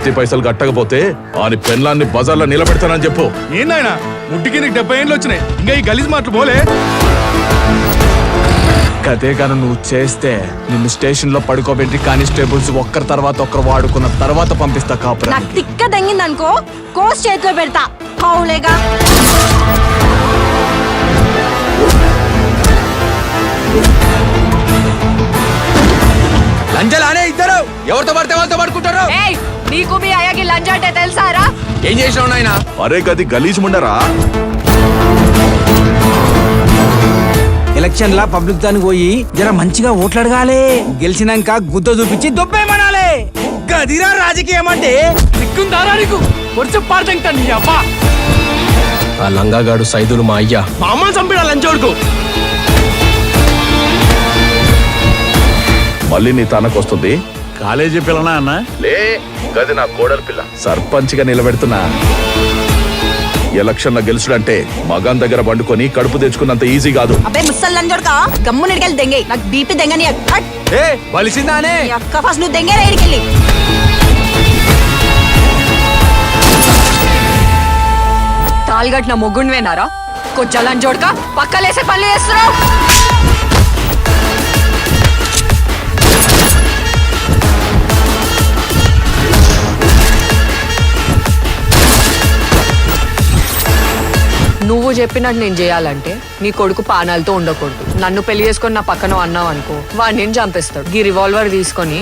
చిత్తి పైసలు కట్టకపోతే ఆని పెన్లాన్ని బజార్లో నిలబెడతానని చెప్పు. ఏందైనా ముట్టికి నీకు 70 ఏళ్ళు వచ్చినాయి, ఇంకా ఈ గలీజ్ మాటలు పోలే. కదే గాను నువ్వు చేస్తే నిన్ను స్టేషన్ లో పడుకోబెట్టి కానిస్టేబుల్స్ ఒక్కరి తర్వాత ఒక్కరు వాడుకున్న తర్వాత పంపిస్తా కాపురా. నాకు తిక్క దంగిందనుకో కోస్ చేతిలో పెడతా కౌలేగా. లంజలానే ఇద్దరు ఎవరితో పడితే వాళ్ళతో పడుకుంటారు. నీకు మీ అయ్యకి లంచ్ అంటే తెలుసారా? ఏం చేసినావు నాయనా? అరే గది గలీజ్ ముండరా. ఎలక్షన్ లా పబ్లిక్ దానికి పోయి జర మంచిగా ఓట్లాడగాలి. గెలిచినాక గుద్ద చూపించి దొబ్బేమనాలి. గదిరా రాజకీయం అంటే. సిగ్గుందారా నీకు? వర్షం పాడతాను నీ అబ్బా. ఆ లంగాగాడు సైదులు మా అయ్యా. మా అమ్మని చంపిడా లంచోడుకు. మళ్ళీ నీ తనకొస్తుంది. కాలేజీ పిల్లనా అన్న? లే గది నా కోడలి పిల్ల. సర్పంచ్ గా నిలబెడుతున్నా. ఎలక్షన్ లో గెలుచుడంటే మగాన్ దగ్గర పండుకొని కడుపు తెచ్చుకున్నంత ఈజీ కాదు. అబ్బే ముసల్ లంచోడుకా గమ్ము నిడికెళ్ళి దెంగే. నాకు బీపీ దెంగని వలిసిందానే అక్క ఫస్ట్ నువ్వు దెంగేరా ఇడికెళ్ళి. తాల్గట్టిన మొగ్గుండివేనారా? కొంచెం లంచోడుకా పక్కలేసే పనులు చేస్తున్నావు. నువ్వు చెప్పినట్టు నేను చేయాలంటే నీ కొడుకు పానాలతో ఉండకూడదు. నన్ను పెళ్లి చేసుకొని నా పక్కన అన్నావు అనుకో, వాడు నేను చంపేస్తాడు. ఈ రివాల్వర్ తీసుకొని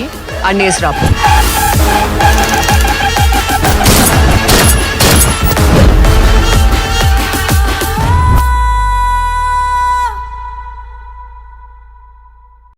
అన్నేసి రాపు.